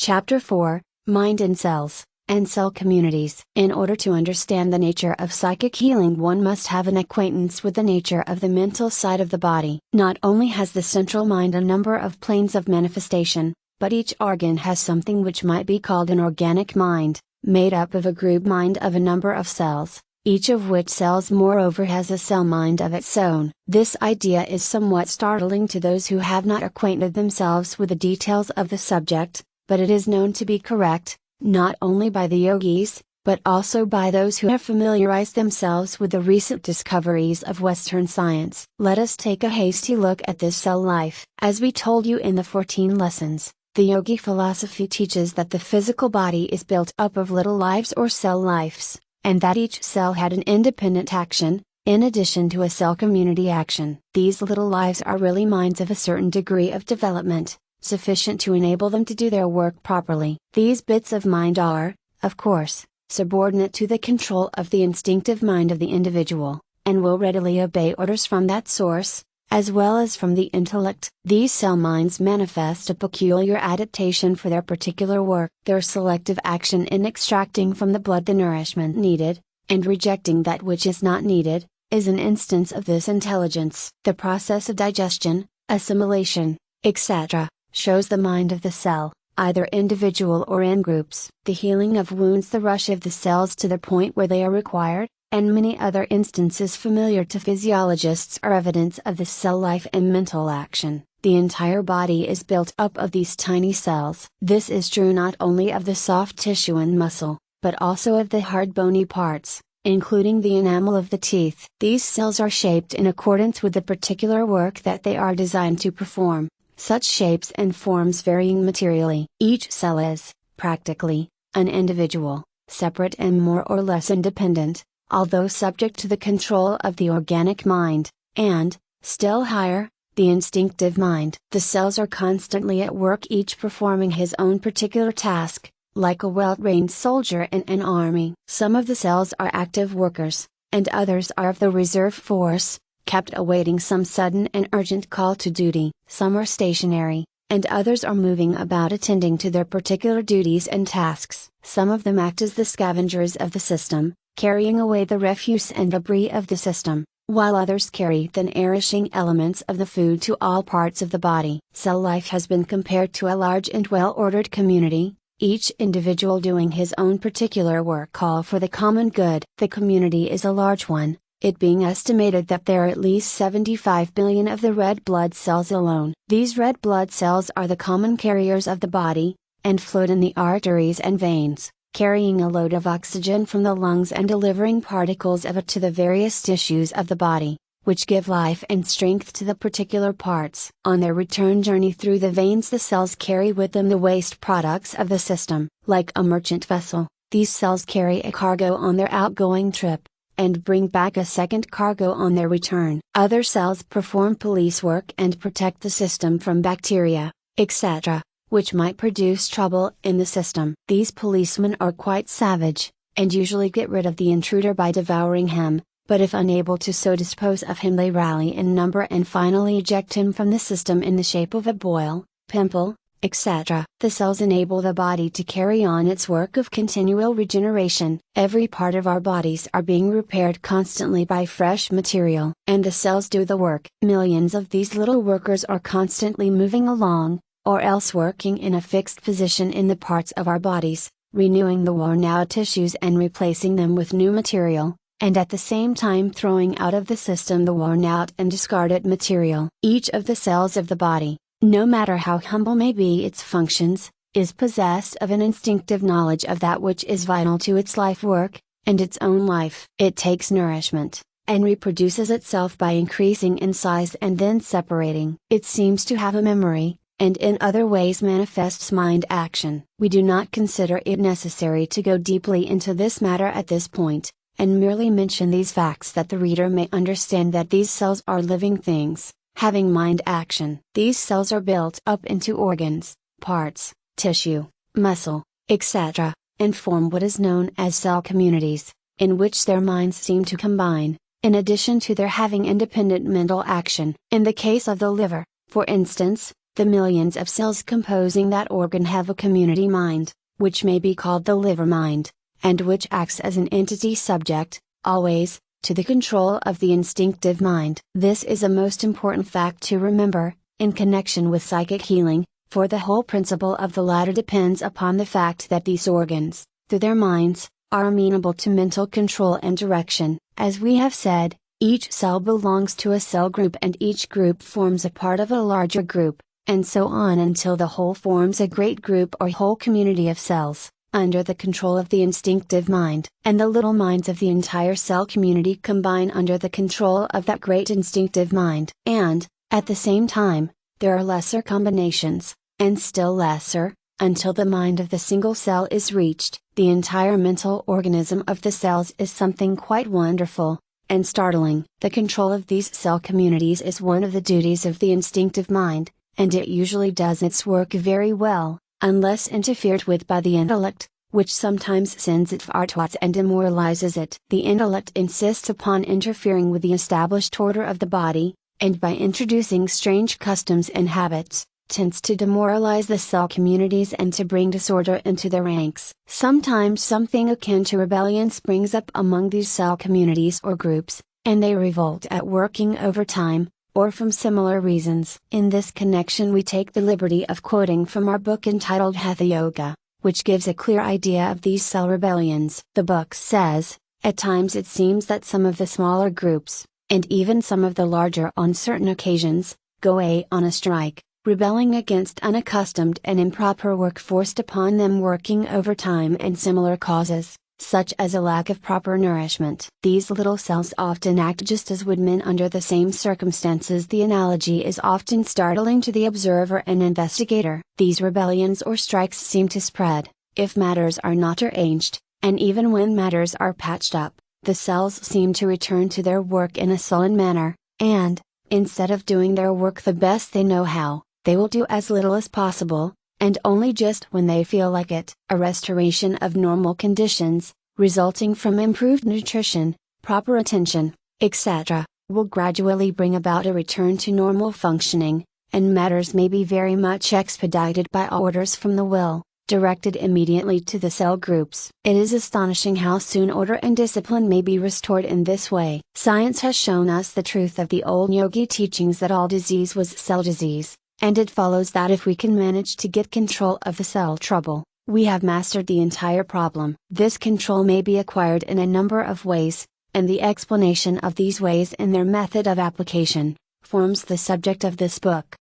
Chapter 4, Mind and Cells, and Cell Communities. In order to understand the nature of psychic healing, one must have an acquaintance with the nature of the mental side of the body. Not only has the central mind a number of planes of manifestation, but each organ has something which might be called an organic mind, made up of a group mind of a number of cells, each of which cells moreover has a cell mind of its own. This idea is somewhat startling to those who have not acquainted themselves with the details of the subject, but it is known to be correct, not only by the yogis, but also by those who have familiarized themselves with the recent discoveries of Western science. Let us take a hasty look at this cell life. As we told you in the 14 lessons, the yogi philosophy teaches that the physical body is built up of little lives or cell lives, and that each cell had an independent action, in addition to a cell community action. These little lives are really minds of a certain degree of development, sufficient to enable them to do their work properly. These bits of mind are, of course, subordinate to the control of the instinctive mind of the individual, and will readily obey orders from that source, as well as from the intellect. These cell minds manifest a peculiar adaptation for their particular work. Their selective action in extracting from the blood the nourishment needed, and rejecting that which is not needed, is an instance of this intelligence. The process of digestion, assimilation, etc., shows the mind of the cell, either individual or in groups. The healing of wounds, the rush of the cells to the point where they are required, and many other instances familiar to physiologists are evidence of the cell life and mental action. The entire body is built up of these tiny cells. This is true not only of the soft tissue and muscle, but also of the hard bony parts, including the enamel of the teeth. These cells are shaped in accordance with the particular work that they are designed to perform, such shapes and forms varying materially. Each cell is, practically, an individual, separate and more or less independent, although subject to the control of the organic mind, and, still higher, the instinctive mind. The cells are constantly at work, each performing his own particular task, like a well-trained soldier in an army. Some of the cells are active workers, and others are of the reserve force, kept awaiting some sudden and urgent call to duty. Some are stationary, and others are moving about attending to their particular duties and tasks. Some of them act as the scavengers of the system, carrying away the refuse and debris of the system, while others carry the nourishing elements of the food to all parts of the body. Cell life has been compared to a large and well-ordered community, each individual doing his own particular work, all for the common good. The community is a large one, it being estimated that there are at least 75 billion of the red blood cells alone. These red blood cells are the common carriers of the body, and float in the arteries and veins, carrying a load of oxygen from the lungs and delivering particles of it to the various tissues of the body, which give life and strength to the particular parts. On their return journey through the veins, the cells carry with them the waste products of the system. Like a merchant vessel, these cells carry a cargo on their outgoing trip, and bring back a second cargo on their return. Other cells perform police work and protect the system from bacteria, etc., which might produce trouble in the system. These policemen are quite savage, and usually get rid of the intruder by devouring him, but if unable to so dispose of him, they rally in number and finally eject him from the system in the shape of a boil, pimple, etc. The cells enable the body to carry on its work of continual regeneration. Every part of our bodies are being repaired constantly by fresh material, and the cells do the work. Millions of these little workers are constantly moving along, or else working in a fixed position in the parts of our bodies, renewing the worn out tissues and replacing them with new material, and at the same time throwing out of the system the worn out and discarded material. Each of the cells of the body, no matter how humble may be its functions, is possessed of an instinctive knowledge of that which is vital to its life work, and its own life. It takes nourishment, and reproduces itself by increasing in size and then separating. It seems to have a memory, and in other ways manifests mind action. We do not consider it necessary to go deeply into this matter at this point, and merely mention these facts that the reader may understand that these cells are living things, having mind action. These cells are built up into organs, parts, tissue, muscle, etc., and form what is known as cell communities, in which their minds seem to combine, in addition to their having independent mental action. In the case of the liver, for instance, The millions of cells composing that organ have a community mind, which may be called the liver mind, and which acts as an entity subject, always, to the control of the instinctive mind. This is a most important fact to remember, in connection with psychic healing, for the whole principle of the latter depends upon the fact that these organs, through their minds, are amenable to mental control and direction. As we have said, each cell belongs to a cell group and each group forms a part of a larger group, and so on until the whole forms a great group or whole community of cells, under the control of the instinctive mind. And the little minds of the entire cell community combine under the control of that great instinctive mind. And, at the same time, there are lesser combinations, and still lesser, until the mind of the single cell is reached. The entire mental organism of the cells is something quite wonderful and startling. The control of these cell communities is one of the duties of the instinctive mind, and it usually does its work very well, unless interfered with by the intellect, which sometimes sends it far twice and demoralizes it. The intellect insists upon interfering with the established order of the body, and by introducing strange customs and habits, tends to demoralize the cell communities and to bring disorder into their ranks. Sometimes something akin to rebellion springs up among these cell communities or groups, and they revolt at working overtime, or from similar reasons. In this connection we take the liberty of quoting from our book entitled Hatha Yoga, which gives a clear idea of these cell rebellions. The book says, at times it seems that some of the smaller groups, and even some of the larger on certain occasions, go on a strike, rebelling against unaccustomed and improper work forced upon them, working overtime and similar causes, such as a lack of proper nourishment. These little cells often act just as would men under the same circumstances. The analogy is often startling to the observer and investigator. These rebellions or strikes seem to spread, if matters are not arranged, and even when matters are patched up, the cells seem to return to their work in a sullen manner, and, instead of doing their work the best they know how, they will do as little as possible, and only just when they feel like it. A restoration of normal conditions, resulting from improved nutrition, proper attention, etc., will gradually bring about a return to normal functioning, and matters may be very much expedited by orders from the will, directed immediately to the cell groups. It is astonishing how soon order and discipline may be restored in this way. Science has shown us the truth of the old yogi teachings that all disease was cell disease, and it follows that if we can manage to get control of the cell trouble, we have mastered the entire problem. This control may be acquired in a number of ways, and the explanation of these ways and their method of application, forms the subject of this book.